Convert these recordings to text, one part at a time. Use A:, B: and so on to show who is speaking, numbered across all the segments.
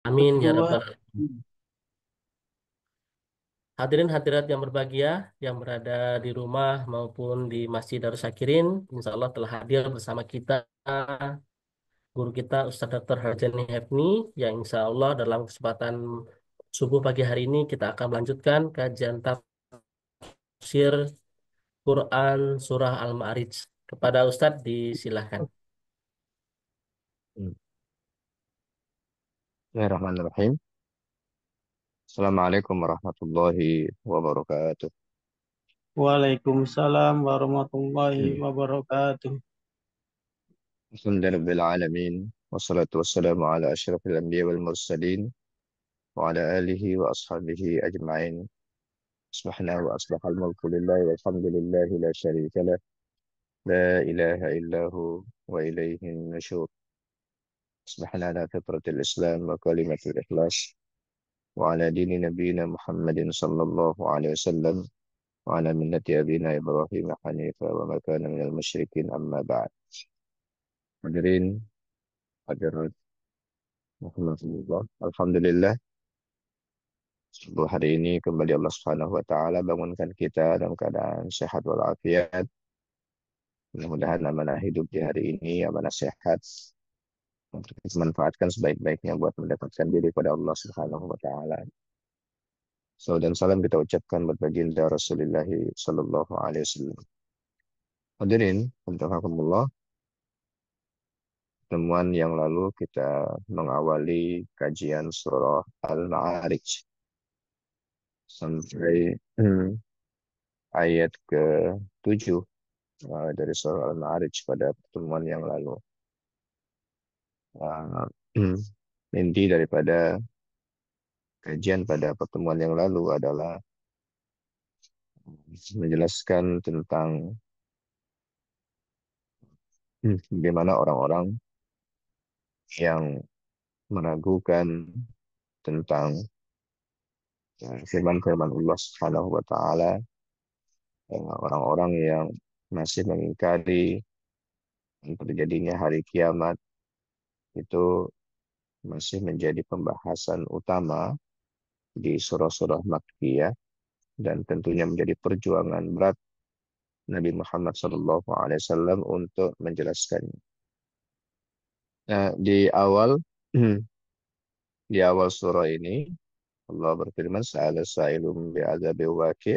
A: Amin ya
B: Kedua,
A: rabbal alamin. Hadirin hadirat yang berbahagia yang berada di rumah maupun di Masjid Darus Sakirin, insya Allah telah hadir bersama kita guru kita Ustadz Dr. Harjani Hefni yang insya Allah dalam kesempatan subuh pagi hari ini kita akan melanjutkan kajian tafsir Quran Surah Al-Ma'arij. Kepada Ustadz disilahkan.
B: Bismillahirrahmanirrahim. Assalamualaikum warahmatullahi wabarakatuh.
C: Waalaikumsalam warahmatullahi
B: Hmm.
C: wabarakatuh.
B: Alhamdulillahirabbil alamin. Wassalatu wassalamu ala asyrafil anbiya wal mursalin wa ala alihi wa ashabihi ajma'in. Subhanahu wa asbahal mulku lillahi walhamdulillahi la syarika lah. La ilaha illahu wa ilaihi nusyur. Subhana ala fitratil islam wa kalimatul ikhlas wa ala dini nabiyina Muhammadin sallallahu alaihi wasallam wa ala millati abina Ibrahim hanifa wa ma kana minal musyrikin amma ba'd. Hadirin hadirat Alhamdulillah. Alhamdulillah. Subuh hari ini kembali Allah Subhanahu wa taala bangunkan kita dalam keadaan sehat walafiat. Mudah-mudahan amanah hidup di hari ini amanah sehat untuk kita manfaatkan sebaik-baiknya buat mendapatkan diri pada Allah Subhanahu wa taala. Salam dan salam kita ucapkan buat baginda Rasulullah sallallahu alaihi wasallam. Hadirin, alhamdulillah, pertemuan yang lalu kita mengawali kajian surah Al-Ma'arij sampai ayat ke-7 dari surah Al-Ma'arij pada pertemuan yang lalu. Uh, Inti daripada kajian pada pertemuan yang lalu adalah menjelaskan tentang bagaimana orang-orang yang meragukan tentang firman-firman Allah Subhanahu wa taala, orang-orang yang masih mengingkari terjadinya hari kiamat itu masih menjadi pembahasan utama di surah-surah Makkiyah dan tentunya menjadi perjuangan berat Nabi Muhammad SAW untuk menjelaskannya. Nah, di awal surah ini Allah berfirman, "Sa'ala sa'ilum bi'adzabil waqi'."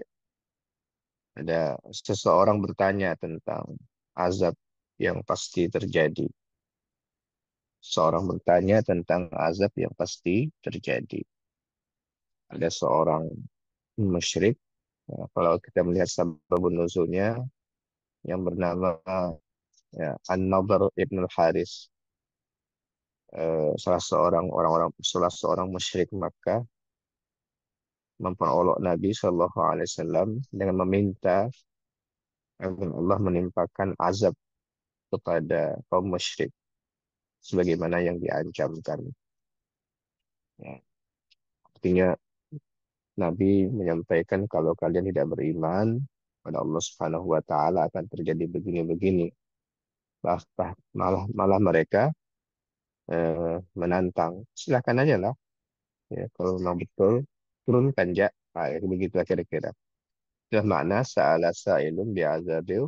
B: Ada seseorang bertanya tentang azab yang pasti terjadi. Seorang bertanya tentang azab yang pasti terjadi. Ada seorang musyrik. Nah, kalau kita melihat sababun nuzulnya yang bernama An-Nadhr ibn al-Haris, salah seorang musyrik Makkah memperolok Nabi Shallallahu Alaihi Wasallam dengan meminta agar Allah menimpakan azab kepada kaum musyrik sebagaimana yang diancamkan. Ya, artinya Nabi menyampaikan kalau kalian tidak beriman pada Allah Subhanahu Wa Taala akan terjadi begini-begini. Bahkan malah mereka menantang. Silahkan aja lah. Ya, kalau memang betul turunkan ja. Nah, begitulah kira-kira. Itu makna sa'ala sa'ilun bi'azabil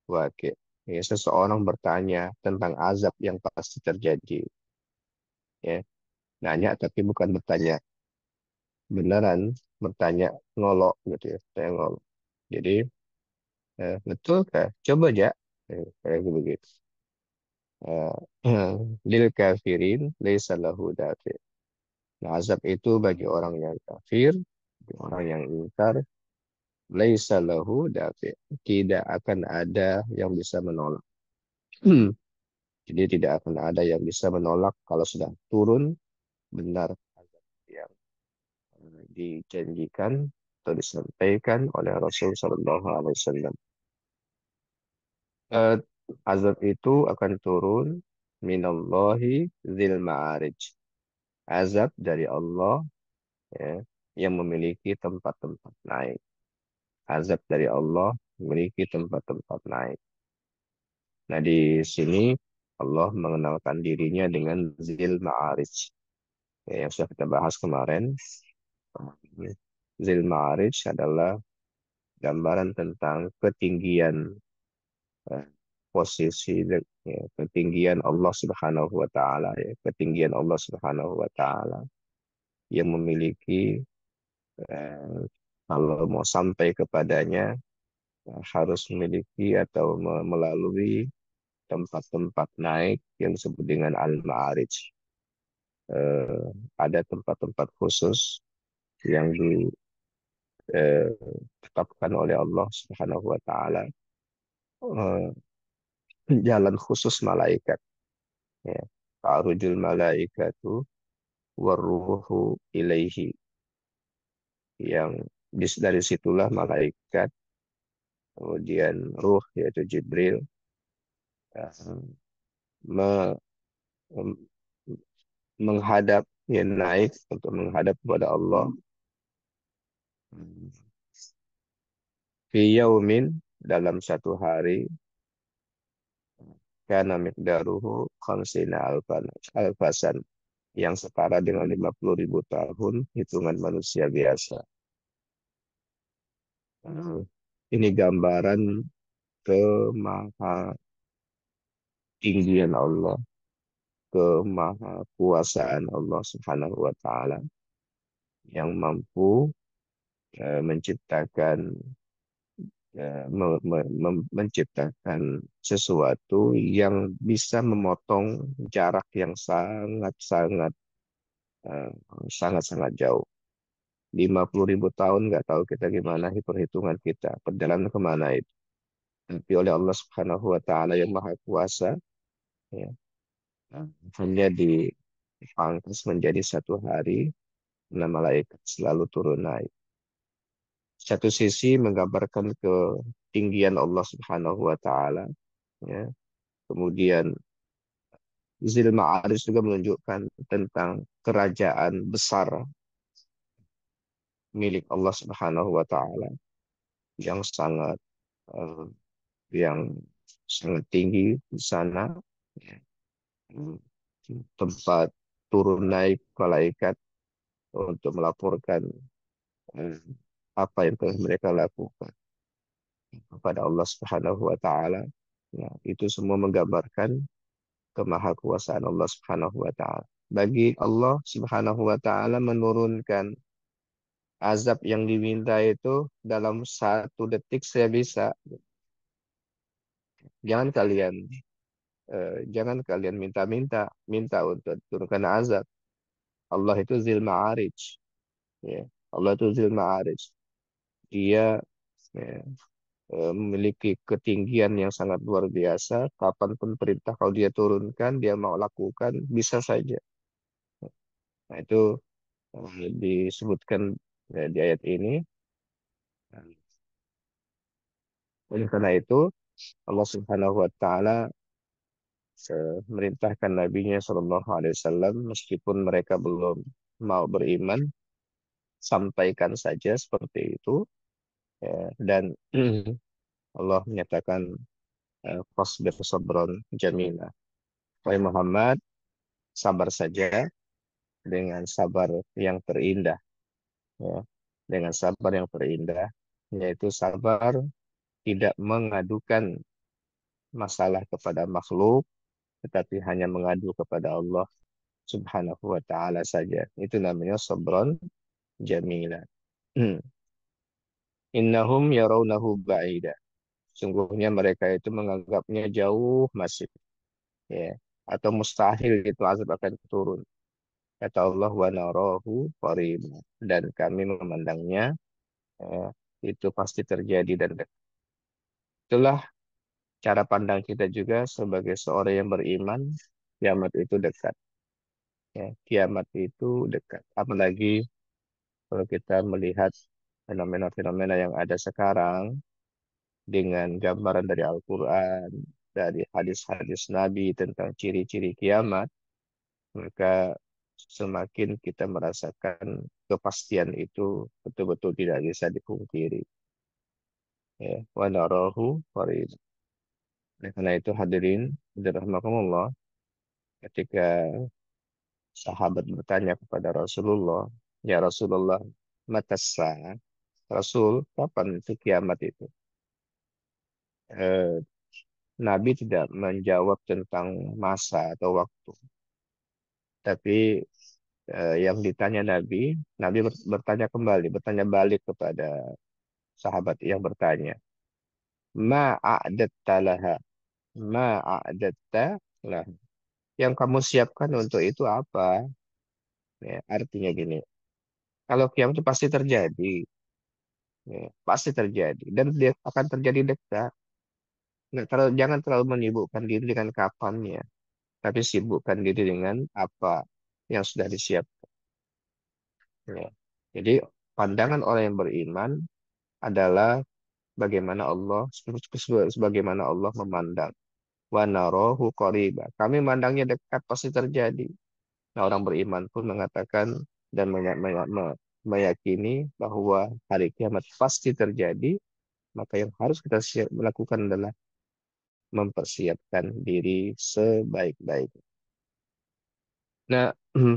B: waqi'. Ya, seseorang bertanya tentang azab yang pasti terjadi. Ya, nanya tapi bukan bertanya. Beneran bertanya ngolok gitu ya. Saya ngolok. Jadi, betul kah? Coba aja. Kayak begitu. Lil kafirin laisa lahu dafi'. Nah, azab itu bagi orang yang kafir, bagi orang yang ingkar, laisa lahu dafi'. Tidak akan ada yang bisa menolak. Jadi tidak akan ada yang bisa menolak kalau sudah turun benar azab yang dijanjikan atau disampaikan oleh Rasul Shallallahu Alaihi Wasallam. Eh, Azab itu akan turun minallahi zil ma'arij. Azab dari Allah, ya, yang memiliki tempat-tempat naik. Azab dari Allah memiliki tempat-tempat naik. Nah, di sini Allah mengenalkan dirinya dengan zil ma'arij. yang sudah kita bahas kemarin. Zil Ma'arij adalah gambaran tentang ketinggian eh, posisi ketinggian Allah Subhanahu wa taala, ya, ketinggian Allah Subhanahu wa taala yang memiliki eh, kalau mau sampai kepadanya harus memiliki atau melalui tempat-tempat naik yang disebut dengan Al-Ma'arij. Eh, ada tempat-tempat khusus yang ditetapkan oleh Allah Subhanahu wa taala, eh, jalan khusus malaikat, ya. Ta'rujul malaikatu waruhu ilaihi, yang dari situlah malaikat, kemudian ruh yaitu Jibril, eh, me- menghadap, ya, naik untuk menghadap kepada Allah fi yaumin, dalam satu hari, kana miqdaruhu khamsina alfasan, yang setara dengan 50.000 tahun hitungan manusia biasa. Hmm. Ini gambaran kemaha tinggian Allah, kemaha kuasaan Allah Subhanahu wa taala yang mampu menciptakan, menciptakan sesuatu yang bisa memotong jarak yang sangat-sangat eh, sangat-sangat jauh. 50.000 tahun nggak tahu kita gimana perhitungan kita, perjalanan kemana itu. Tapi oleh Allah Subhanahu wa taala yang maha kuasa, ya, hanya dipangkas menjadi satu hari, nah malaikat selalu turun naik. Satu sisi menggambarkan ketinggian Allah Subhanahu wa taala, ya. Kemudian Zil Ma'arij juga menunjukkan tentang kerajaan besar milik Allah Subhanahu wa taala yang sangat eh, yang sangat tinggi di sana, ya. Tempat turun naik malaikat untuk melaporkan eh, apa yang telah mereka lakukan kepada Allah Subhanahu wa taala. Ya, itu semua menggambarkan kemahakuasaan Allah Subhanahu wa taala. Bagi Allah Subhanahu wa taala menurunkan azab yang diminta itu dalam 1 detik saya bisa. Jangan kalian jangan kalian minta untuk turunkan azab. Allah itu Zil Ma'arij, ya. Allah itu Zil Ma'arij. Dia, ya, memiliki ketinggian yang sangat luar biasa. Kapanpun perintah kalau dia turunkan, dia mau lakukan, bisa saja. Nah, itu disebutkan di ayat ini. Oleh karena itu, Allah Subhanahu wa taala merintahkan nabinya Shallallahu alaihi wasallam, meskipun mereka belum mau beriman, sampaikan saja seperti itu, ya. Dan Allah menyatakan fasbir sabran jamila. Wahai Muhammad, sabar saja dengan sabar yang terindah, ya. Dengan sabar yang terindah, yaitu sabar tidak mengadukan masalah kepada makhluk, tetapi hanya mengadu kepada Allah Subhanahu wa taala saja. Itu namanya sabron jamila. Innahum yarawnahu ba'ida. Sungguhnya mereka itu menganggapnya jauh masih, ya, atau mustahil itu azab akan turun. Kata Allah, wa narahu qariba, dan kami memandangnya, ya, itu pasti terjadi dan dekat. Itulah cara pandang kita juga sebagai seorang yang beriman, kiamat itu dekat. Ya, kiamat itu dekat. Apalagi kalau kita melihat fenomena-fenomena yang ada sekarang dengan gambaran dari Al-Quran, dari hadis-hadis Nabi tentang ciri-ciri kiamat, maka semakin kita merasakan kepastian itu betul-betul tidak bisa dipungkiri. Ya, wa narahu qarib. Oleh karena itu hadirin, dirahmatullah, ketika Sahabat bertanya kepada Rasulullah, ya Rasulullah, mata sa'ah? Rasul, kapan itu kiamat itu? Eh, Nabi tidak menjawab tentang masa atau waktu, tapi yang ditanya Nabi, Nabi bertanya kembali, bertanya balik kepada sahabat yang bertanya, ma a'datta laha, ma a'datta laha. Yang kamu siapkan untuk itu apa? Ya, artinya gini, kalau kiamat itu pasti terjadi, ya, pasti terjadi, dan dia akan terjadi dekat. Nggak terlalu, jangan terlalu menyibukkan diri dengan kapannya, tapi sibukkan diri dengan apa yang sudah disiapkan. Ya. Jadi pandangan orang yang beriman adalah bagaimana Allah sebagaimana Allah memandang. Wa narahu qariba. Kami mandangnya dekat pasti terjadi. Nah, orang beriman pun mengatakan dan meyakini bahwa hari kiamat pasti terjadi, maka yang harus kita lakukan adalah mempersiapkan diri sebaik-baiknya. Nah,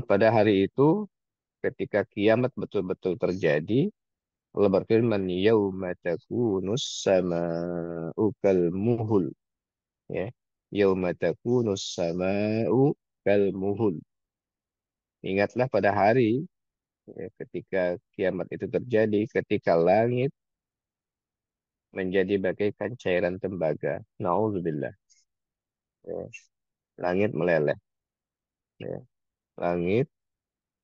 B: pada hari itu ketika kiamat betul-betul terjadi, Allah berfirman, "Yauma takunus sama'u kalmuhul." Ya. Yauma takunus sama'u kalmuhul. Ingatlah pada hari, ya, ketika kiamat itu terjadi, ketika langit menjadi bagaikan cairan tembaga. Nauzubillah. Ya. Langit meleleh. Ya. Langit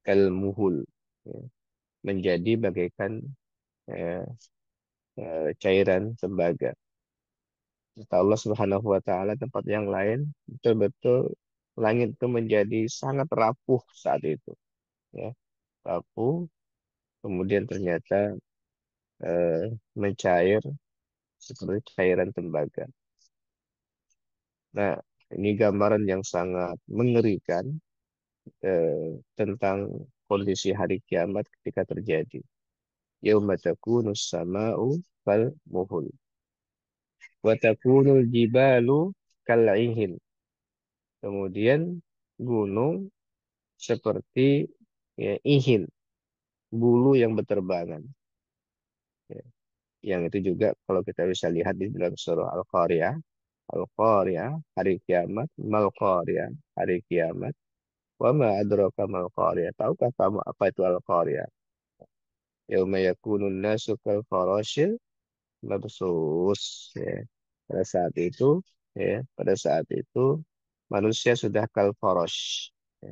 B: kalmuhul. Ya. Menjadi bagaikan ya, cairan tembaga. Kata Allah Subhanahu wa taala tempat yang lain betul-betul langit itu menjadi sangat rapuh saat itu, ya. Rapuh, kemudian ternyata mencair seperti cairan tembaga. Nah, ini gambaran yang sangat mengerikan tentang kondisi hari kiamat ketika terjadi. Yauma takunus sama'u kal muhul wa takunul jibalu kal ihin. Kemudian gunung seperti ya, ihin, bulu yang berterbangan. Ya. Yang itu juga kalau kita bisa lihat di dalam surah Al-Qariyah, Al-Qariyah, hari kiamat, Mal-Qariyah, hari kiamat, wa ma adraka mal-Qariyah. Tahukah kamu apa itu Al-Qariyah? Yauma yakunun nasu kal farashil mabsus. Ya. Pada saat itu, ya, pada saat itu manusia sudah kal farash. Ya.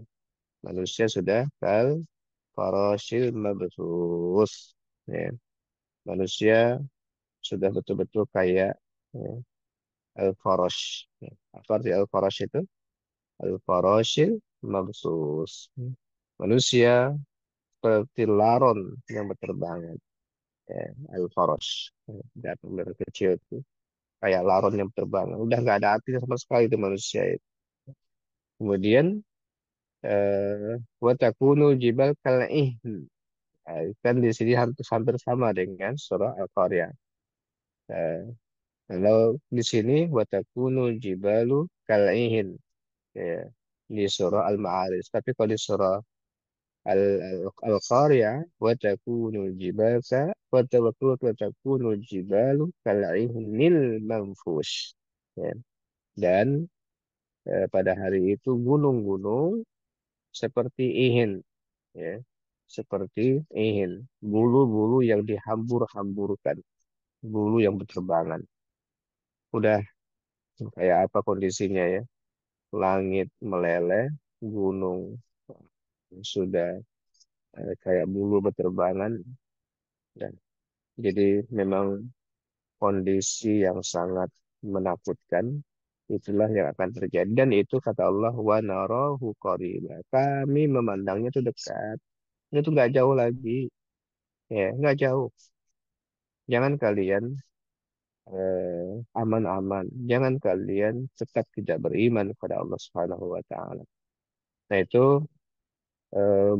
B: Manusia sudah kal farashil mabsus. Ya. Manusia sudah betul-betul kayak ya, al-farash. Ya. Apa arti al-farash itu? Al-farashil mabsus. Manusia seperti laron yang berterbangan. Ya, al-farash. Ya, dan kecil itu kayak laron yang berterbangan. Udah nggak ada artinya sama sekali itu manusia itu. Kemudian wa takunu jibal kal'ihn. Nah, kan di sini hampir hampir sama dengan surah Al-Qaryah. Eh, Kalau di sini watakunu jibalu kal'ihin, ya, di surah Al-Ma'arij. Tapi kalau di surah Al-Qaryah watakunu jibalka watakunu jibalu kal'ihinil manfush. Ya. Dan pada hari itu gunung-gunung seperti ihin, ya, seperti ihin, bulu-bulu yang dihambur-hamburkan, bulu yang berterbangan. Udah kayak apa kondisinya ya? Langit meleleh, gunung sudah kayak bulu berterbangan. Dan jadi memang kondisi yang sangat menakutkan itulah yang akan terjadi dan itu kata Allah wa narahu qariba. Kami memandangnya itu dekat. Itu nggak jauh lagi, ya nggak jauh. Jangan kalian aman-aman. Jangan kalian tetap tidak beriman kepada Allah Subhanahu wa taala. Nah, itu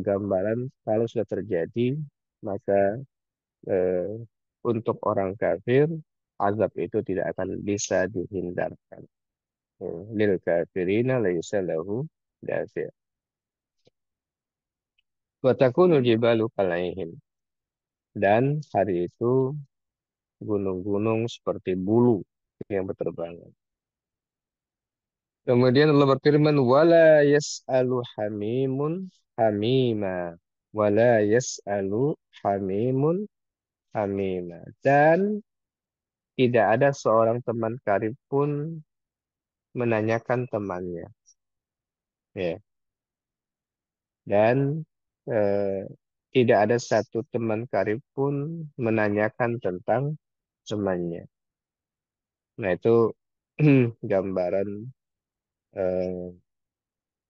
B: gambaran kalau sudah terjadi maka eh, untuk orang kafir azab itu tidak akan bisa dihindarkan. Lil kafirina laisa lahu dafi'. Wa takunul jibalu kalaihin. Dan hari itu gunung-gunung seperti bulu yang berterbangan. Kemudian Allah berfirman, wala yas'alu hamimun hamima. Wala yas'alu hamimun hamima. Dan tidak ada seorang teman karib pun menanyakan temannya. Ya. Dan eh, tidak ada satu teman karib pun menanyakan tentang temannya. Nah, itu gambaran eh,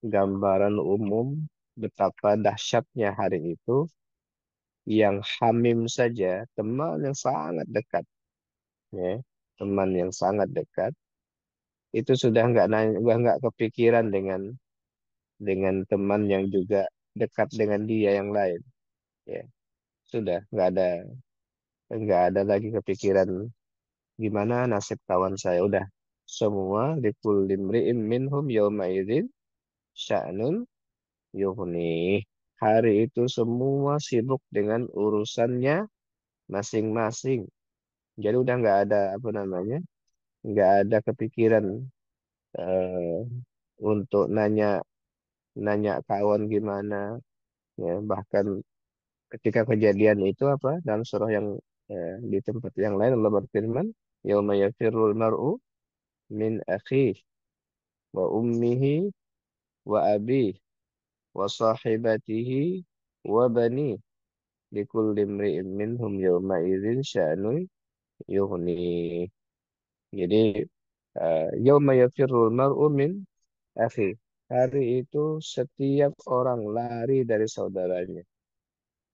B: gambaran umum betapa dahsyatnya hari itu yang hamim saja, teman yang sangat dekat, ya, teman yang sangat dekat itu sudah nggak kepikiran dengan teman yang juga dekat dengan dia yang lain, ya, sudah nggak ada lagi kepikiran gimana nasib kawan saya, udah semua likulli imri'in minhum yawma idzin sya'nun yuhni. Hari itu semua sibuk dengan urusannya masing-masing. Jadi udah nggak ada apa namanya, nggak ada kepikiran eh, untuk nanya nanya kawan gimana. Ya, bahkan ketika kejadian itu apa dalam surah yang di tempat yang lain Allah berfirman, "Yauma yafirrul mar'u min akhihi wa ummihi wa abihi wa sahibatihi wa bani likulli imri'in minhum yawma idzin sya'nun yughni." Jadi yauma yafirrul mar'u min akhi. Hari itu setiap orang lari dari saudaranya.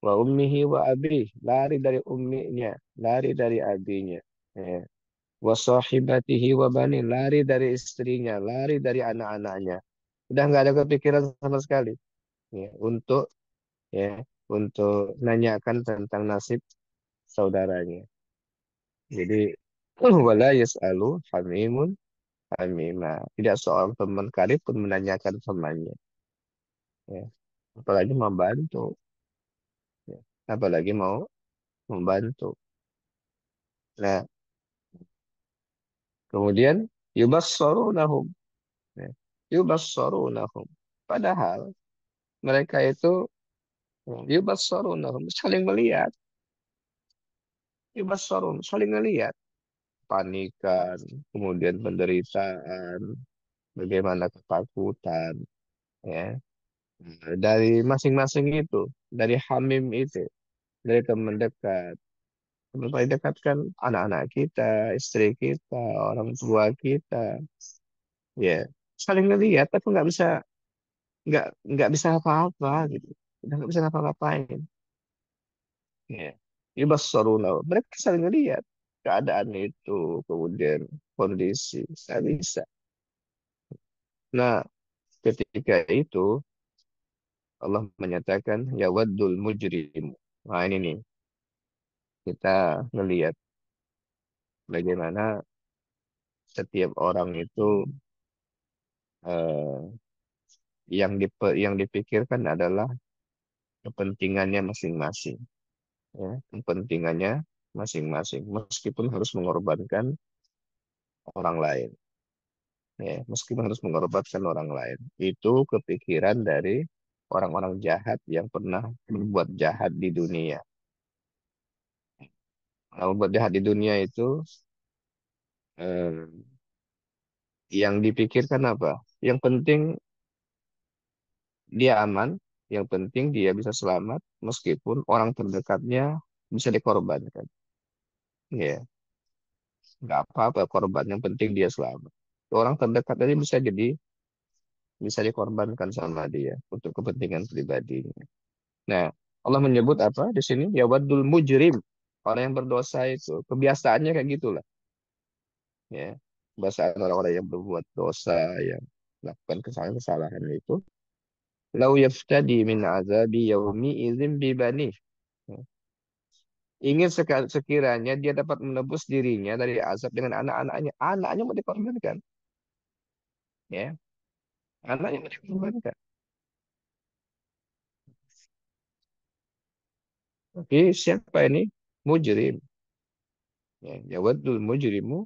B: Wa ummihi wa abi, lari dari umminya, lari dari abinya. Ya. Wa sahibatihi wa bani, lari dari istrinya, lari dari anak-anaknya. Udah nggak ada kepikiran sama sekali, ya, ya untuk nanyakan tentang nasib saudaranya. Jadi wala yas'alu hamimun hamima. Tidak seorang teman karib pun menanyakan temannya. Ya. Apalagi membantu. Ya. Apalagi mau membantu. Nah, kemudian yubassarunahum. Ya. Yubassarunahum. Padahal mereka itu yubassarunahum saling melihat. Yubassarun saling melihat. Panikan, kemudian penderitaan, bagaimana ketakutan, ya, dari masing-masing itu, dari Hamim itu, dari teman dekat. Teman paling dekat kan anak-anak kita, istri kita, orang tua kita, ya, saling ngelihat tapi nggak bisa apa-apa gitu, udah nggak bisa ngapa-ngapain, ya. Yubassaruna, mereka saling ngelihat keadaan itu, kemudian kondisi, nggak bisa. Nah, ketika itu Allah menyatakan ya waddul mujrim. Nah, ini nih kita ngelihat bagaimana setiap orang itu eh, yang dipikirkan adalah kepentingannya masing-masing, ya, kepentingannya masing-masing meskipun harus mengorbankan orang lain, ya, meskipun harus mengorbankan orang lain. Itu kepikiran dari orang-orang jahat yang pernah berbuat jahat di dunia. Nah, berbuat jahat di dunia itu eh, yang dipikirkan apa? Yang penting dia aman, yang penting dia bisa selamat, meskipun orang terdekatnya bisa dikorbankan. Ya, nggak apa-apa korban, yang penting dia selamat. Orang terdekat tadi bisa dikorbankan sama dia untuk kepentingan pribadinya. Nah, Allah menyebut apa di sini? Ya wadul mujrim. Orang yang berdosa itu kebiasaannya kayak gitulah. Ya, kebiasaan orang-orang yang berbuat dosa, yang melakukan kesalahan-kesalahan itu. Lau yaftadi min azabi yaumi izin bibani. Ingin sekiranya dia dapat menebus dirinya dari azab dengan anak-anaknya. Anaknya mau dikorbankan. Ya, anaknya mau dikorbankan. Tapi siapa ini? Mujrim. Ya, yawaddul mujrimu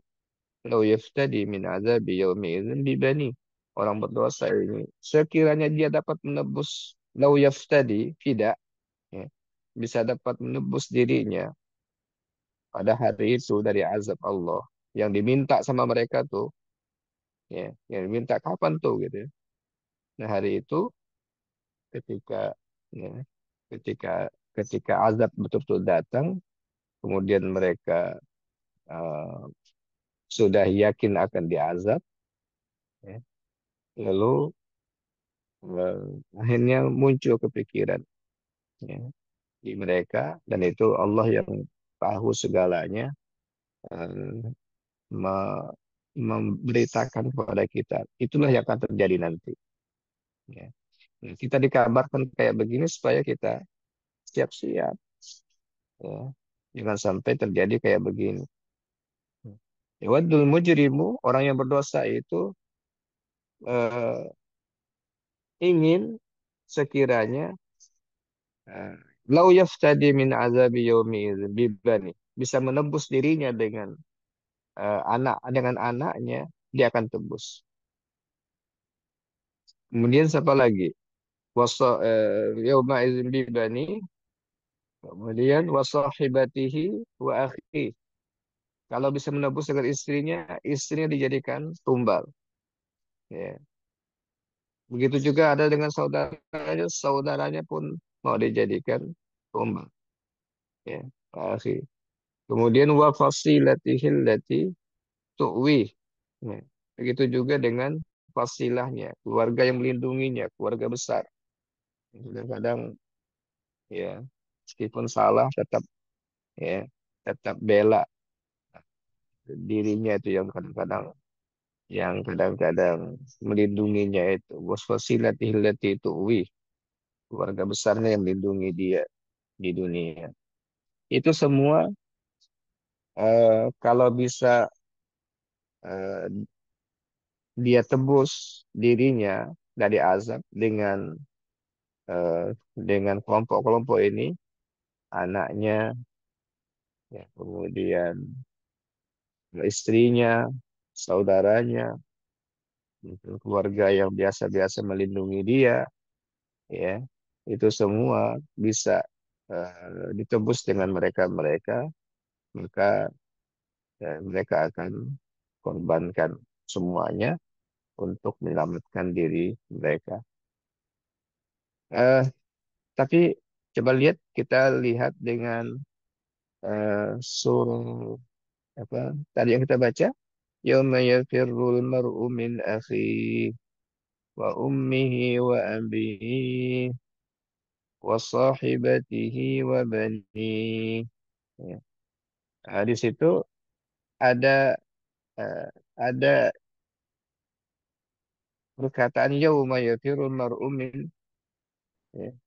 B: law yaftadi min azabi yaumi idzin bibani. Orang berdosa ini sekiranya dia dapat menebus law yaftadi tidak, ya, bisa dapat menebus dirinya pada hari itu dari azab Allah yang diminta sama mereka tuh, ya, yang diminta kapan tuh gitu ya. Nah, hari itu ketika, ya, ketika ketika azab betul-betul datang, kemudian mereka uh, sudah yakin akan diazab, ya, lalu akhirnya muncul kepikiran, ya, di mereka, dan itu Allah yang tahu segalanya, eh, me- memberitakan kepada kita itulah yang akan terjadi nanti, ya. Nah, kita dikabarkan kayak begini supaya kita siap-siap, ya, jangan sampai terjadi kayak begini. Yawaddul mujrimu, orang yang berdosa itu eh, ingin sekiranya eh, lau yaftadi min azabi yaumi idzin bibani, bisa menebus dirinya dengan anaknya, dia akan tebus. Kemudian siapa lagi? Yauma idzin bibani, kemudian wasahibatihi wa akhi. Kalau bisa menebus dengan istrinya dijadikan tumbal. Ya. Begitu juga ada dengan saudaranya pun mau dijadikan tumbal. Ya. Akhi. Kemudian wa fasilatihi allati tu'wi. Ya. Begitu juga dengan fasilahnya, keluarga yang melindunginya, keluarga besar. Kadang-kadang, ya, meskipun salah tetap, ya, tetap bela dirinya itu yang kadang-kadang melindunginya itu wasfasilatihi allati tu'wi, keluarga besarnya yang melindungi dia di dunia. Itu semua kalau bisa eh, dia tebus dirinya dari azab dengan kelompok-kelompok ini, anaknya, ya, kemudian istrinya, saudaranya, mungkin keluarga yang biasa-biasa melindungi dia, ya, itu semua bisa ditebus dengan mereka-mereka, maka mereka akan korbankan semuanya untuk menyelamatkan diri mereka. Eh, tapi coba kita lihat dengan surah apa tadi yang kita baca, yauma yafirrul mar'u min akhihi wa ummihi wa abihi wa sahibatihi wa banihi. Ya. Nah, di situ ada eh, ada perkataan yauma yafirrul mar'u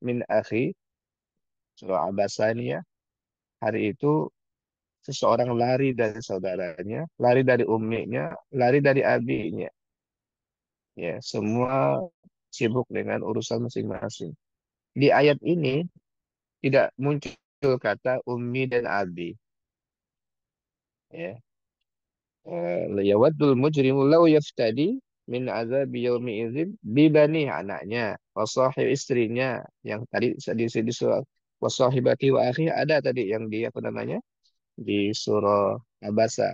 B: min akhi, surah Abasa ini ya. Hari itu seseorang lari dari saudaranya, lari dari umminya, lari dari abinya. Ya, semua sibuk dengan urusan masing-masing. Di ayat ini tidak muncul kata ummi dan abi. Ya, yawaddul mujrimu law yaftadi min azabi yaumi idzin bibani, anaknya, wasahib istrinya, yang tadi di surah wasahibati wa akhi ada tadi yang di apa namanya di surah Abasa.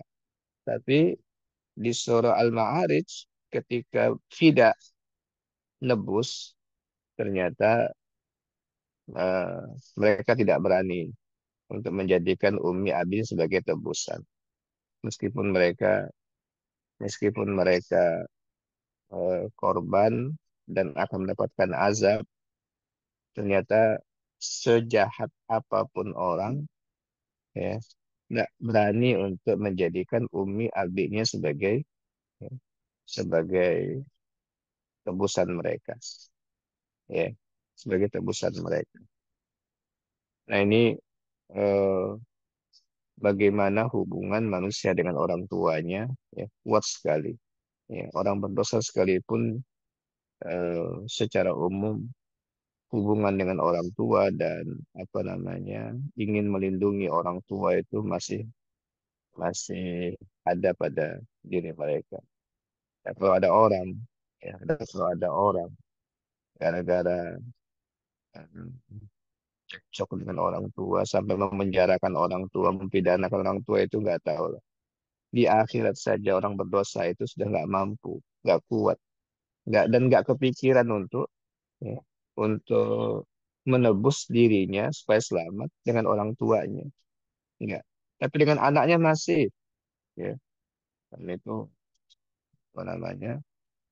B: Tapi di surah Al-Ma'arij ketika Fida nebus, ternyata eh, mereka tidak berani untuk menjadikan Umi Abin sebagai tebusan. Meskipun mereka meskipun mereka korban dan akan mendapatkan azab, ternyata sejahat apapun orang, ya, tidak berani untuk menjadikan Umi Abinya ya, sebagai tebusan mereka, ya, sebagai tebusan mereka. Nah, ini eh, bagaimana hubungan manusia dengan orang tuanya, ya, kuat sekali. Ya, orang berdosa sekalipun secara umum hubungan dengan orang tua dan apa namanya ingin melindungi orang tua itu masih masih ada pada diri mereka. Ya, kalau ada orang, ya, kalau ada orang gara-gara eh, cekcok dengan orang tua sampai memenjarakan orang tua, mempidanakan orang tua itu nggak tahu lah. Di akhirat saja orang berdosa itu sudah nggak mampu, nggak kuat, nggak kepikiran untuk ya, untuk menebus dirinya supaya selamat dengan orang tuanya, nggak. Tapi dengan anaknya masih, ya, dan itu apa namanya?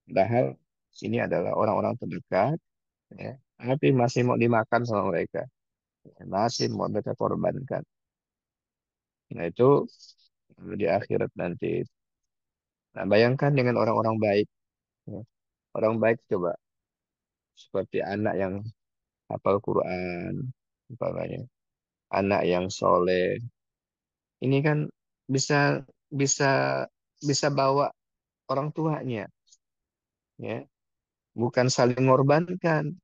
B: Padahal sini adalah orang-orang terdekat, ya, tapi masih mau dimakan sama mereka, masih mau mereka korbankan. Nah itu di akhirat nanti. Nah, bayangkan dengan orang-orang baik. Ya. Orang baik coba seperti anak yang hafal Quran, umpamanya, anak yang soleh. Ini kan bisa bisa bisa bawa orang tuanya, ya. Bukan saling mengorbankan,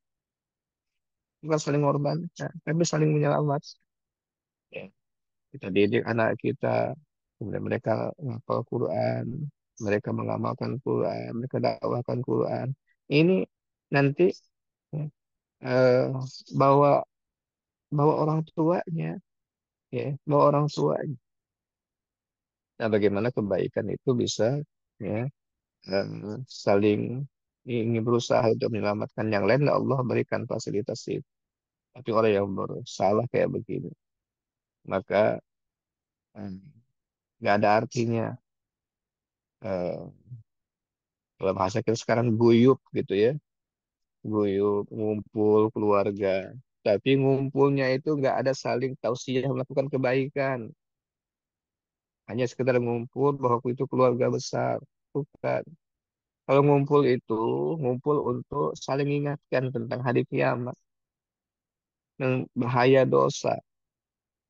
B: bukan saling mengorbankan, tapi saling menyelamatkan. Ya. Kita didik anak kita, kemudian mereka menghafal Quran, mereka mengamalkan Quran, mereka dakwahkan Quran. Ini nanti ya, eh, bawa bawa orang tuanya, ya, bawa orang tuanya. Nah, bagaimana kebaikan itu bisa ya saling ingin berusaha untuk menyelamatkan yang lain, Allah berikan fasilitas itu. Tapi orang yang bersalah kayak begini, maka eh, nggak ada artinya eh, kalau bahasa kita sekarang guyup gitu ya, guyup ngumpul keluarga. Tapi ngumpulnya itu nggak ada saling tausiah melakukan kebaikan. Hanya sekedar ngumpul bahwa itu keluarga besar. Bukan. Kalau ngumpul itu, ngumpul untuk saling ingatkan tentang hari kiamat, dan bahaya dosa,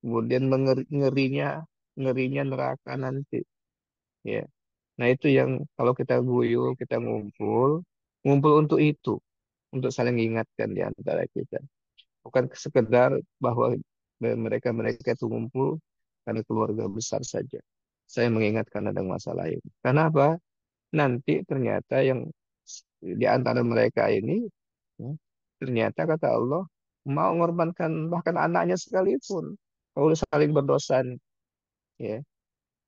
B: kemudian ngerinya neraka nanti. Ya, nah itu yang kalau kita guyul, kita ngumpul, ngumpul untuk itu, untuk saling ingatkan di antara kita. Bukan sekedar bahwa mereka mereka itu ngumpul karena keluarga besar saja. Saya mengingatkan ada masalah ini. Kenapa? Nanti ternyata yang di antara mereka ini ya, ternyata kata Allah mau mengorbankan bahkan anaknya sekalipun. Kalau saling berdosa nih, ya,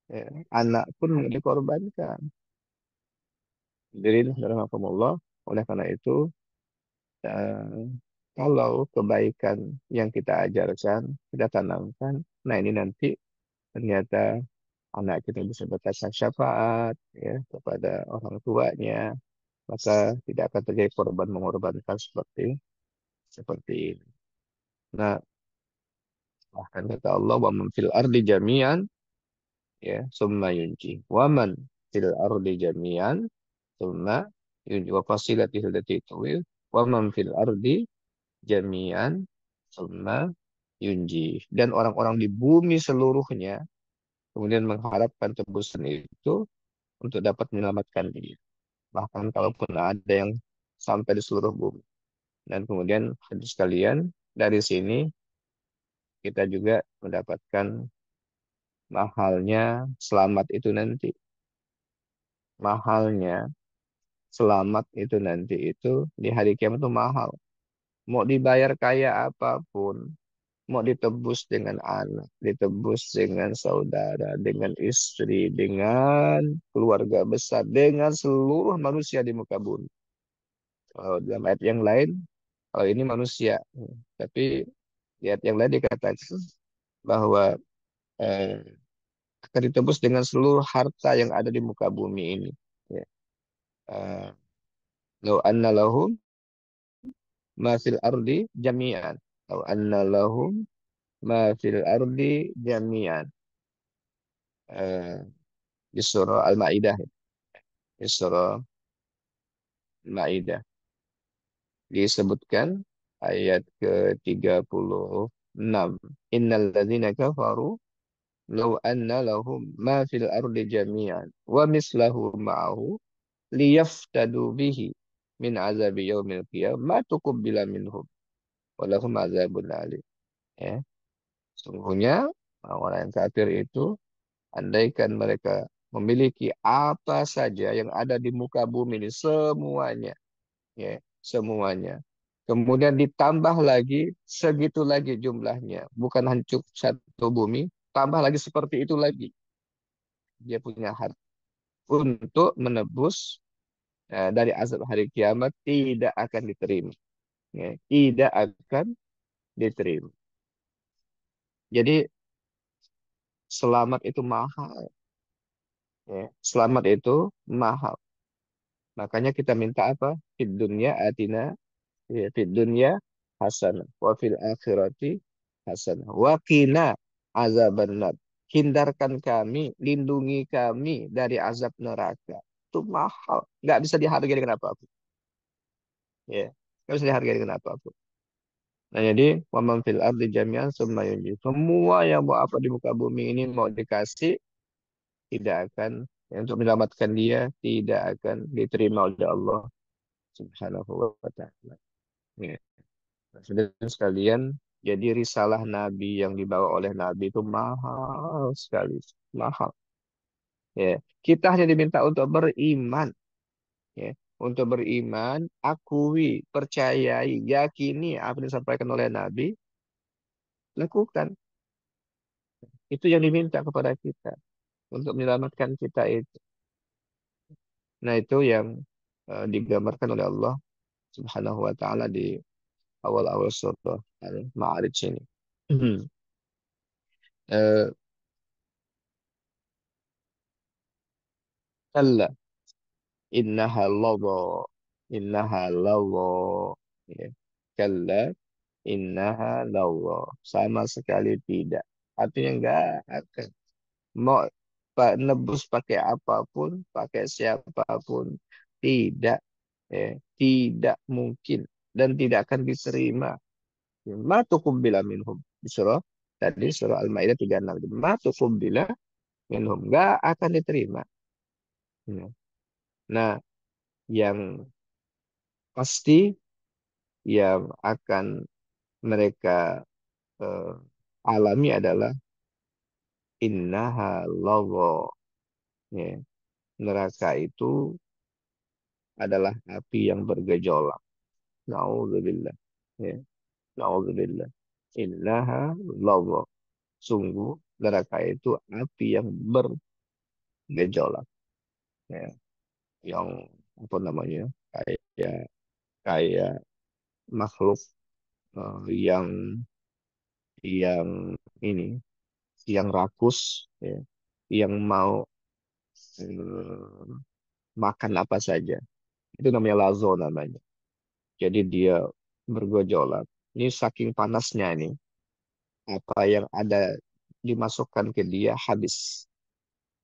B: ya, anak pun dikorbankan. Jadi rahmatullah. Oleh karena itu, eh, kalau kebaikan yang kita ajarkan, kita tanamkan, nah ini nanti ternyata anak kita bisa berkata syafaat ya kepada orang tuanya, maka tidak akan terjadi korban mengorbankan seperti seperti ini. Nah, bahkan kata Allah, wa man fil ardi jami'an ya summa yunji. Wa man fil ardi jami'an summa yunji wa fasilatihi allati tuwil wa man fil ardi jami'an summa yunji. Dan orang-orang di bumi seluruhnya kemudian mengharapkan tebusan itu untuk dapat menyelamatkan diri. Bahkan kalaupun ada yang sampai di seluruh bumi. Dan kemudian hadis sekalian dari sini kita juga mendapatkan mahalnya selamat itu nanti. Mahalnya selamat itu nanti itu di hari kiamat itu mahal. Mau dibayar kaya apapun, mau ditebus dengan anak, ditebus dengan saudara, dengan istri, dengan keluarga besar, dengan seluruh manusia di muka bumi. Kalau dalam ayat yang lain, kalau ini manusia, tapi di ayat yang lain dikatakan bahwa eh, akan ditebus dengan seluruh harta yang ada di muka bumi ini. Ya. Eh, Lau anna lahum ma fil ardi jami'an. Lau anna lahum ma fil ardi jami'an. Eh, di surah Al-Ma'idah. Di surah Al-Ma'idah. Disebutkan ayat ke-36. Innal ladzina kafaru law anna lahum ma fil ardi jami'an wa mislahu ma'ahu liyaftadu bihi min azabi yaumil qiyamah ma tuqbila minhum walahum adzabun alim. Ya, sungguhnya orang yang kafir itu, andaikan mereka memiliki apa saja yang ada di muka bumi ini semuanya, ya, semuanya. Kemudian ditambah lagi segitu lagi jumlahnya, bukan hanya cukup satu bumi, tambah lagi seperti itu lagi. Dia punya hak untuk menebus dari azab hari kiamat tidak akan diterima. Ya, tidak akan diterima. Jadi selamat itu mahal. Ya. Selamat itu mahal. Makanya kita minta apa? Fid dunya atina, ya, fid dunya hasanah, wa fil akhirati hasanah, wa qina azabannar. Hindarkan kami, lindungi kami dari azab neraka. Itu mahal, nggak bisa dihargai dengan apapun. Ya, nggak bisa dihargai dengan apapun. Nah, jadi wa man fil ardi jami'an summa yunji. Semua yang mau apa di muka bumi ini mau dikasih tidak akan, ya, untuk menyelamatkan dia tidak akan diterima oleh Allah Subhanahu wa taala. Ya. Nah, saudara sekalian, jadi risalah Nabi yang dibawa oleh Nabi itu mahal sekali, mahal. Ya, kita hanya diminta untuk beriman, ya, untuk beriman, akui, percayai, yakini apa yang disampaikan oleh Nabi, lakukan. Itu yang diminta kepada kita untuk menyelamatkan kita itu. Nah, itu yang digambarkan oleh Allah Subhanahu wa taala di awal-awal surah Al-Ma'arij ini. Eh, Kalla innaha lawwa, innaha lawwa, ya. Kalla innaha lawwa, sama sekali tidak, artinya enggak akan mau nebus pakai apapun, pakai siapapun, tidak, ya, tidak mungkin dan tidak akan diterima. Ma tuqbila minhum, di surah tadi, surah Al-Maidah 36, ma tuqbila minhum, enggak akan diterima. Ya. Nah, yang pasti yang akan mereka eh, alami adalah innaha lawwa. Ya, neraka itu adalah api yang bergejolak. Nauzubillah. Ya, nauzubillah. Innaha lawwa. Sungguh neraka itu api yang bergejolak. Ya, yang apa namanya? Kayak kayak makhluk yang ini, yang rakus, ya, yang mau eh, makan apa saja. Itu namanya lazo namanya. Jadi dia bergejolak. Ini saking panasnya ini, apa yang ada dimasukkan ke dia habis,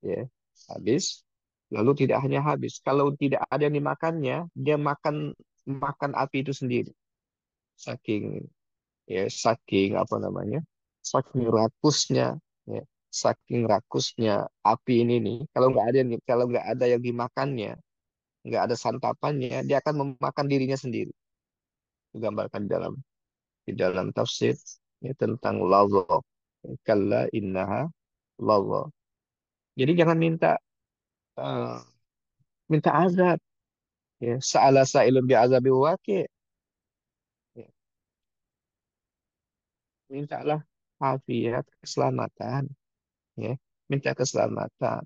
B: ya, habis. Lalu tidak hanya habis, kalau tidak ada yang dimakannya, dia makan makan api itu sendiri. Saking, ya, saking apa namanya? Saking rakusnya, ya, saking rakusnya api ini nih. Kalau nggak ada yang dimakannya, nggak ada santapannya, dia akan memakan dirinya sendiri. Digambarkan di dalam tafsir, ya, tentang lawa. Kalla innaha lawa. Jadi jangan eh, minta azab. Ya, sa'ala sa'ilun bi'azabi waqi'. Ya, mintalah afiat, keselamatan. Ya, minta keselamatan.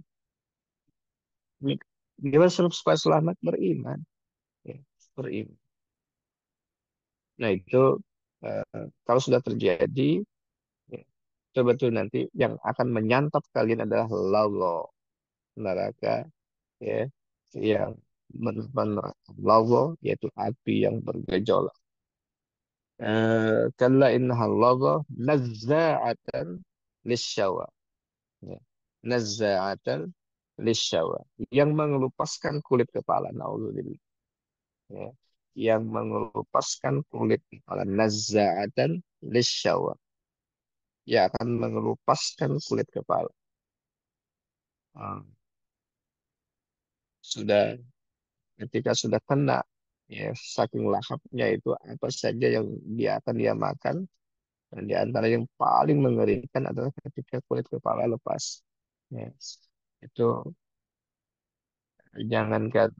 B: Gimana supaya selamat? Beriman. Ya, beriman. Nah, itu kalau sudah terjadi, ya, betul-betul nanti yang akan menyantap kalian adalah lawa, neraka, ya, yang lawa, yaitu api yang bergejolak. Kalla innaha lawa nazza'atan lisyawa, ya. Nazza'atan lisyawa, yang mengelupaskan kulit kepala. Naudzubillah. Ya. Yang mengelupaskan kulit kepala. Nazza'atan lisyawa, yang akan mengelupaskan kulit kepala. Ah, sudah ketika sudah kena, Ya, saking lahapnya itu apa saja yang dia makan. Dan di antara yang paling mengerikan adalah ketika kulit kepala lepas. Ya, itu jangankan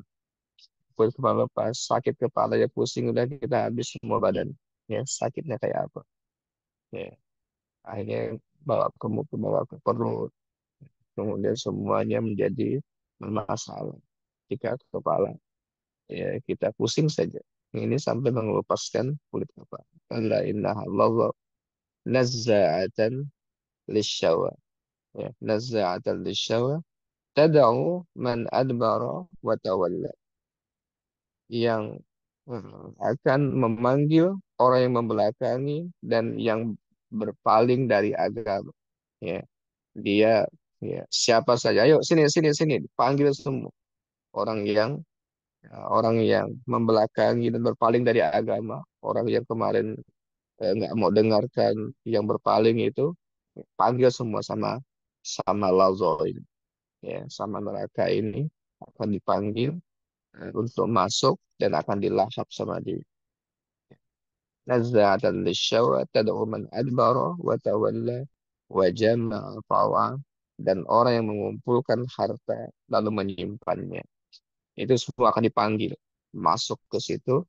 B: kulit kepala lepas, sakit kepala ya pusing udah kita habis semua badan. Ya, sakitnya kayak apa? Ya, akhirnya bawa ke perut, kemudian semuanya menjadi bermasalah. Jika ke kepala, ya kita pusing saja. Ini sampai mengelupaskan kulit kepala. La ilaha illallah nazza'atan lisyawa. Ya, nazza'atan lisyawa tad'u man adbara wa tawalla, yang akan memanggil orang yang membelakangi dan yang berpaling dari agama. Ya, dia ya siapa saja, ayo sini sini sini, panggil semua orang yang orang yang membelakangi dan berpaling dari agama, orang yang kemarin nggak mau dengarkan, yang berpaling itu panggil semua sama sama Lazo ini, ya sama neraka ini akan dipanggil untuk masuk dan akan dilahap sama dia. Nazza'atan lisyawa tad'u man adbara wa tawalla wa jama'a fawa, dan orang yang mengumpulkan harta lalu menyimpannya. Itu semua akan dipanggil masuk ke situ.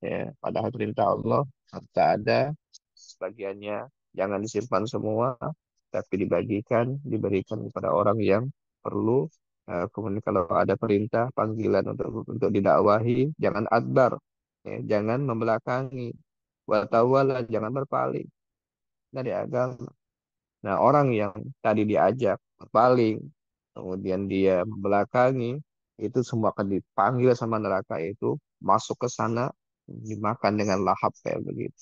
B: Ya, padahal perintah Allah, harta ada, sebagiannya jangan disimpan semua, tapi dibagikan, diberikan kepada orang yang perlu. Kemudian kalau ada perintah, panggilan untuk didakwahi, jangan adbar, ya, jangan membelakangi, watawala, jangan berpaling dari agama. Nah, orang yang tadi diajak berpaling, kemudian dia membelakangi, itu semua akan dipanggil sama neraka itu, masuk ke sana, dimakan dengan lahap kayak begitu.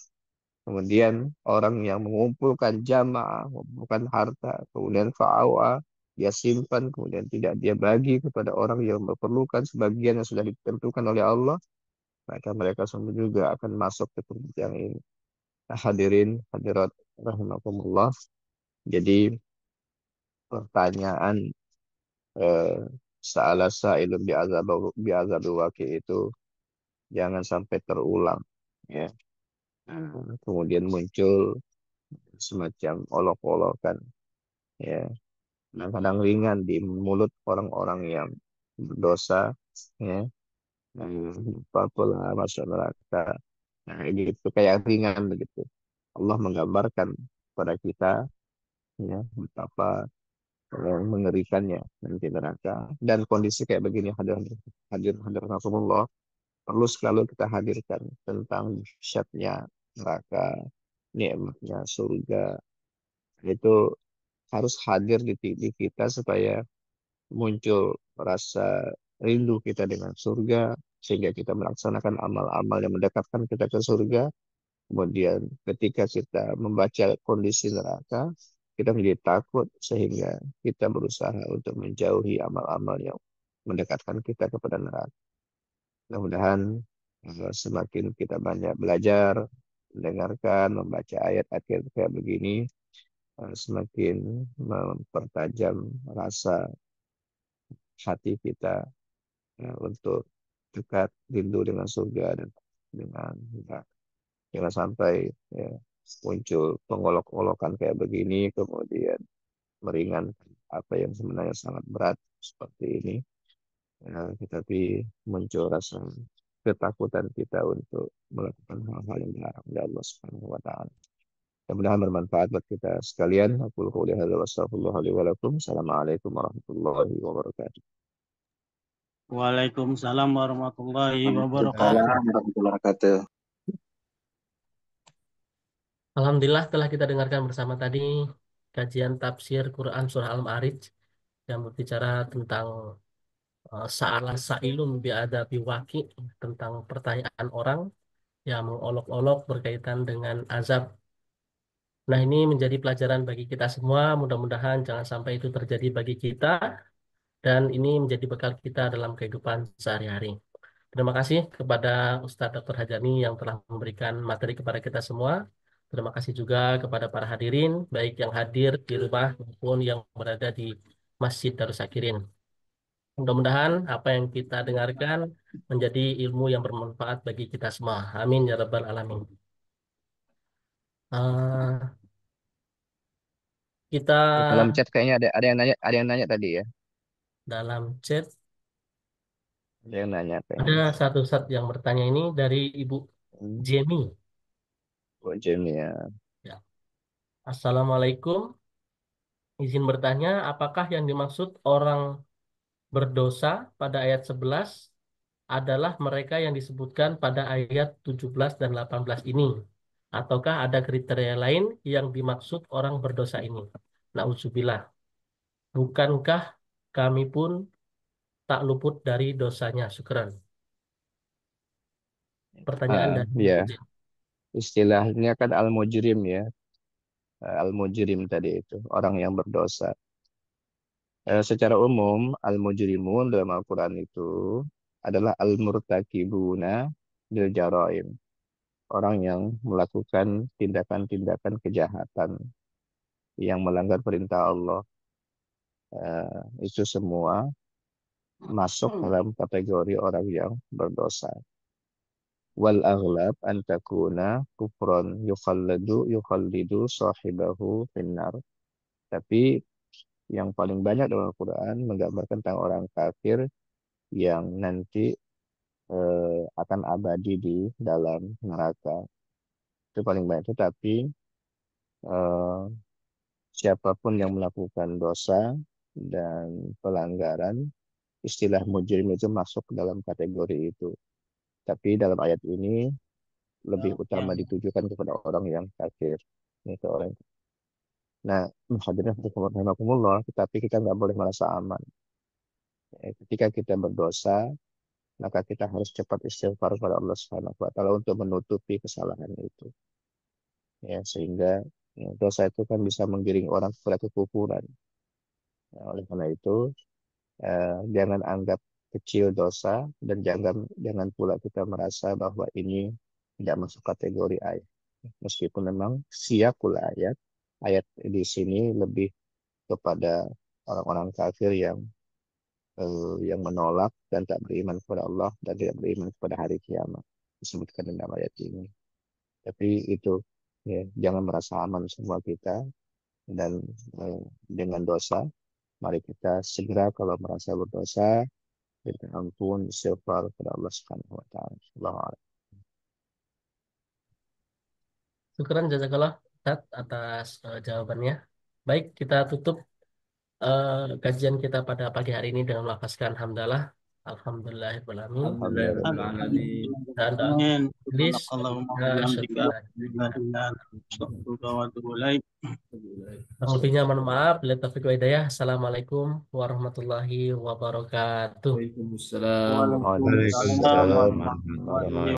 B: Kemudian orang yang mengumpulkan jamaah, mengumpulkan harta, kemudian fa'awa, dia simpan, kemudian tidak dia bagi kepada orang yang memerlukan sebagian yang sudah ditentukan oleh Allah, maka mereka semua juga akan masuk ke tempat yang ini. Nah, hadirin, hadirat, rahimakumullah. Jadi pertanyaan eh, sa'ala sa'ilun bi'azabil waqi itu jangan sampai terulang. Ya. Kemudian muncul semacam olok-olokan. Ya, kadang-kadang ringan di mulut orang-orang yang berdosa, ya, apalah masuk neraka. Nah, gitu kayak ringan begitu. Allah menggambarkan kepada kita, ya, betapa mengerikannya nanti neraka, dan kondisi kayak begini hadir hadir hadir Rasulullah perlu selalu kita hadirkan tentang dahsyatnya neraka, nikmatnya surga, itu harus hadir di kita supaya muncul rasa rindu kita dengan surga, sehingga kita melaksanakan amal-amal yang mendekatkan kita ke surga. Kemudian ketika kita membaca kondisi neraka, kita menjadi takut sehingga kita berusaha untuk menjauhi amal-amal yang mendekatkan kita kepada neraka. Mudah-mudahan semakin kita banyak belajar, mendengarkan, membaca ayat-ayat kayak begini, semakin mempertajam rasa hati kita untuk dekat rindu dengan surga dan dengan neraka. Jangan sampai ya, muncul pengolok-olokan kayak begini, kemudian meringankan apa yang sebenarnya sangat berat seperti ini. Ya, tetapi muncul rasa ketakutan kita untuk melakukan hal-hal yang dilarang oleh Allah Subhanahu wa taala. Mudah-mudahan bermanfaat buat kita sekalian. Aku qouli hadza wa astaghfirullah li wa lakum. Assalamualaikum warahmatullahi wabarakatuh.
C: Waalaikumsalam warahmatullahi
B: Waalaikumsalam
C: wabarakatuh.
B: warahmatullahi wabarakatuh.
A: Alhamdulillah telah kita dengarkan bersama tadi kajian tafsir Quran Surah Al-Ma'arij yang berbicara tentang sa'ala sa'ilun bi'adabi waqi, tentang pertanyaan orang yang mengolok-olok berkaitan dengan azab. Nah, ini menjadi pelajaran bagi kita semua. Mudah-mudahan jangan sampai itu terjadi bagi kita dan ini menjadi bekal kita dalam kehidupan sehari-hari. Terima kasih kepada Ustadz Dr. Hajani yang telah memberikan materi kepada kita semua. Terima kasih juga kepada para hadirin, baik yang hadir di rumah maupun yang berada di Masjid Darussakirin. Mudah-mudahan apa yang kita dengarkan menjadi ilmu yang bermanfaat bagi kita semua. Amin ya rabbal alamin. Eh, kita
B: Di kolom chat kayaknya ada yang nanya tadi ya.
A: dalam chat
B: Ada yang nanya
A: ada
B: kayaknya.
A: satu Ustadz yang bertanya ini dari Ibu
B: Hmm.
A: Jenny.
B: Buat Jamie ya.
A: Ya. Assalamualaikum. Izin bertanya, apakah yang dimaksud orang berdosa pada ayat 11 adalah mereka yang disebutkan pada ayat 17 dan 18 ini? Ataukah ada kriteria lain yang dimaksud orang berdosa ini? Nauzubillah. Bukankah kami pun tak luput dari dosanya? Syukran. Pertanyaan dari
B: Ya,
A: Ibu Jen.
B: istilahnya kan al-mujrim ya. Al-mujrim tadi itu orang yang berdosa. Secara umum al-mujrimun dalam Al-Quran itu adalah al-murtakibuna bil jaraim. Orang yang melakukan tindakan-tindakan kejahatan yang melanggar perintah Allah. Itu semua masuk dalam kategori orang yang berdosa. Wal aghlab an takuna kufran yukhallidu sahibahu finnar. Tapi yang paling banyak dalam Al-Quran menggambarkan tentang orang kafir yang nanti akan abadi di dalam neraka. Itu paling banyak. Tetapi eh, siapapun yang melakukan dosa dan pelanggaran, istilah mujrim itu masuk dalam kategori itu. Tapi dalam ayat ini lebih utama ditujukan kepada orang yang kafir. Itu orang. Nah, hadirin rahimakumullah, tetapi kita nggak boleh merasa aman. Ketika kita berdosa, maka kita harus cepat istighfar kepada Allah Subhanahu wa taala untuk menutupi kesalahan itu. Ya, sehingga dosa itu kan bisa menggiring orang kepada kekufuran. Ya, oleh karena itu, jangan anggap kecil dosa dan jangan pula kita merasa bahwa ini tidak masuk kategori ayat. Meskipun memang siyakul ayat di sini lebih kepada orang-orang kafir yang menolak dan tak beriman kepada Allah dan tidak beriman kepada hari kiamat disebutkan dalam ayat ini. Tapi itu ya, jangan merasa aman semua kita dan dengan dosa, mari kita segera kalau merasa berdosa minta ampun istighfar kepada Allah Subhanahu wa taala. Allahu a'lam.
A: Syukran jazakallah Ustadz atas jawabannya. Baik, kita tutup kajian kita pada pagi hari ini dengan melafazkan hamdalah. Alhamdulillahirrahmanirrahim.
B: Alhamdulillah.
A: Dan doa
C: Amin.
A: tulis.
C: Allahumma
A: Ya, asyhadu
C: bihamdika
A: an la
C: la
A: ilaha
C: ilaha illa anta astaghfiruka wa atubu ilaik.
A: Kurang lebihnya mohon maaf. Bila taufiq wa hidayah. Assalamualaikum warahmatullahi wabarakatuh.
D: Waalaikumsalam.
C: Waalaikumsalam
B: Waalaikumsalam
C: warahmatullahi
B: warahmatullahi